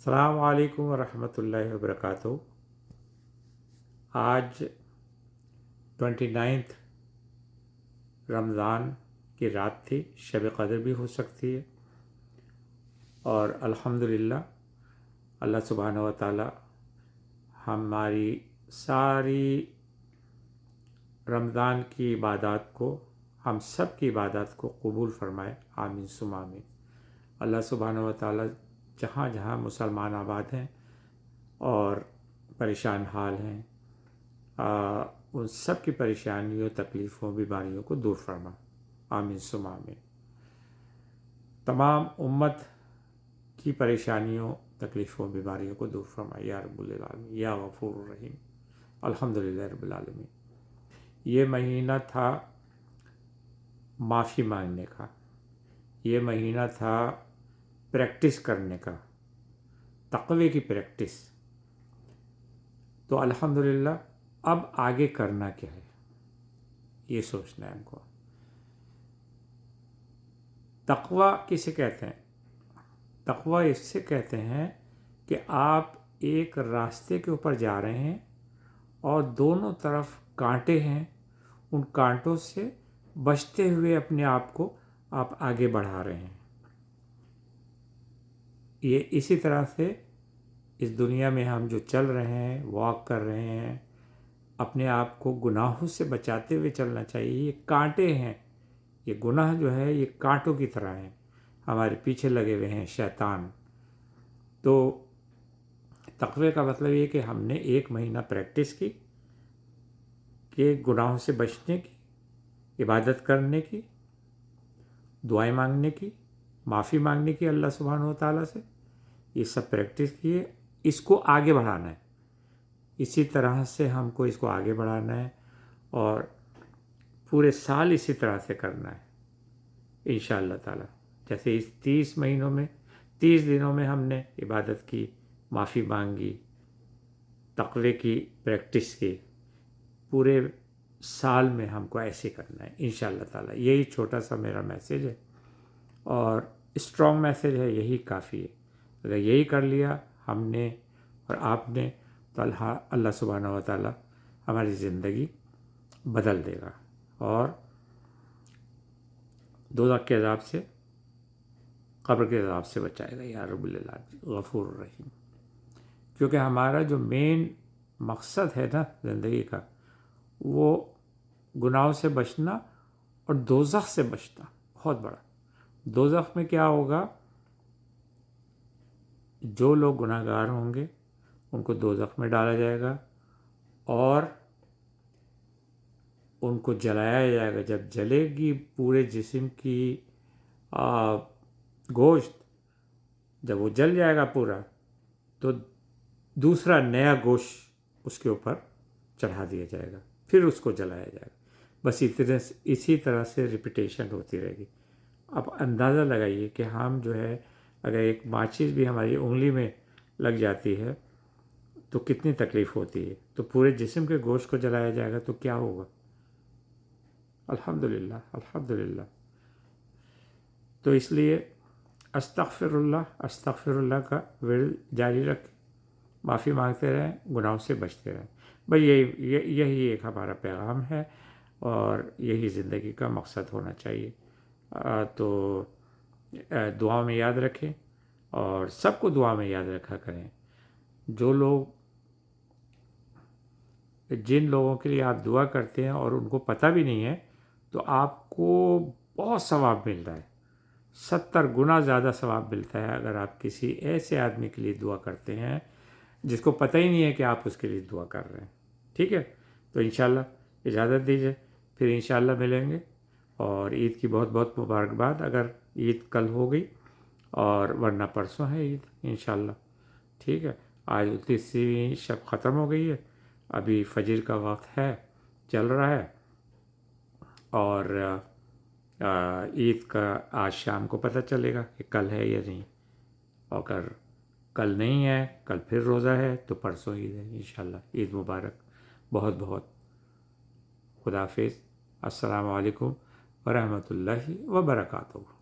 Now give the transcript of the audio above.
अस्सलामु अलैकुम वरहमतुल्लाहि वबरकातुहू। आज 29 रमज़ान की रात थी, शब क़द्र भी हो सकती है। और अल्हम्दुलिल्लाह अल्लाह सुब्हानहू व तआला हमारी सारी रमज़ान की इबादत को, हम सब की इबादत को कबूल फ़रमाए। आमीन सुम्मा आमीन। अल्लाह सुब्हानहू व तआला जहाँ जहाँ मुसलमान आबाद हैं और परेशान हाल हैं, उन सब की परेशानियों, तकलीफ़ों, बीमारियों को दूर फरमा। आमीन सुम्मा आमीन। तमाम उम्मत की परेशानियों, तकलीफ़ों, बीमारियों को दूर फरमा या रब्बुल आलमीन या गफूर रहीम। अल्हम्दुलिल्लाह रब्बिल आलमीन। ये महीना था माफ़ी मांगने का, ये महीना था प्रैक्टिस करने का, तक़वे की प्रैक्टिस। तो अल्हम्दुलिल्लाह अब आगे करना क्या है, ये सोचना है हमको। तक़वा किसे कहते हैं? तक़वा इससे कहते हैं कि आप एक रास्ते के ऊपर जा रहे हैं और दोनों तरफ कांटे हैं, उन कांटों से बचते हुए अपने आप को आप आगे बढ़ा रहे हैं। ये इसी तरह से इस दुनिया में हम जो चल रहे हैं, वॉक कर रहे हैं, अपने आप को गुनाहों से बचाते हुए चलना चाहिए। ये कांटे हैं, ये गुनाह जो है ये कांटों की तरह हैं, हमारे पीछे लगे हुए हैं शैतान। तो तक़वे का मतलब ये कि हमने एक महीना प्रैक्टिस की कि गुनाहों से बचने की, इबादत करने की, दुआएं मांगने की, माफ़ी मांगने की अल्लाह सुब्हानहू व तआला से। ये सब प्रैक्टिस किए, इसको आगे बढ़ाना है। इसी तरह से हमको इसको आगे बढ़ाना है और पूरे साल इसी तरह से करना है इंशाअल्लाह ताला। जैसे इस 30 दिनों में हमने इबादत की, माफ़ी मांगी, तक़वे की प्रैक्टिस की, पूरे साल में हमको ऐसे करना है इंशाअल्लाह ताला। यही छोटा सा मेरा मैसेज है और स्ट्रॉन्ग मैसेज है, यही काफ़ी है। अगर यही कर लिया हमने और आपने तो अल्लाह सुब्हानहू व तआला हमारी ज़िंदगी बदल देगा और दोज़ख के अज़ाब से, कब्र के अज़ाब से बचाएगा या रब्बुल आलमीन गफूर रहीम। क्योंकि हमारा जो मेन मकसद है ना ज़िंदगी का, वो गुनाहों से बचना और दोज़ख से बचना, बहुत बड़ा। दोज़ख में क्या होगा, जो लोग गुनाहगार होंगे उनको दोज़ख में डाला जाएगा और उनको जलाया जाएगा। जब जलेगी पूरे जिस्म की गोश्त, जब वो जल जाएगा पूरा, तो दूसरा नया गोश्त उसके ऊपर चढ़ा दिया जाएगा, फिर उसको जलाया जाएगा। बस इसी तरह से रिपीटेशन होती रहेगी। अब अंदाज़ा लगाइए कि हम जो है, अगर एक माचिस भी हमारी उंगली में लग जाती है तो कितनी तकलीफ़ होती है। तो पूरे जिस्म के गोश्त को जलाया जाएगा तो क्या होगा। अल्हम्दुलिल्लाह अल्हम्दुलिल्लाह। तो इसलिए अस्तग़फ़िरुल्लाह का विर्द जारी रखें, माफ़ी मांगते रहें, गुनाहों से बचते रहें। बस यही एक हमारा पैगाम है और यही ज़िंदगी का मकसद होना चाहिए। तो दुआ में याद रखें और सबको दुआ में याद रखा करें। जिन लोगों के लिए आप दुआ करते हैं और उनको पता भी नहीं है, तो आपको बहुत सवाब मिल रहा है, 70 गुना ज़्यादा सवाब मिलता है अगर आप किसी ऐसे आदमी के लिए दुआ करते हैं जिसको पता ही नहीं है कि आप उसके लिए दुआ कर रहे हैं। ठीक है, तो इंशाअल्लाह इजाज़त दीजिए, फिर इंशाअल्लाह मिलेंगे। और ईद की बहुत बहुत मुबारकबाद, अगर ईद कल हो गई, और वरना परसों है ईद इंशाअल्लाह। ठीक है, आज 29वीं शब ख़त्म हो गई है, अभी फजर का वक्त है, चल रहा है। और ईद का आज शाम को पता चलेगा कि कल है या नहीं। और अगर कल नहीं है, कल फिर रोज़ा है, तो परसों ईद है इंशाअल्लाह। ईद मुबारक, बहुत बहुत। खुदा हाफिज़। अस्सलामु अलैकुम वरहमतुल्लाहि वबरकातुहू।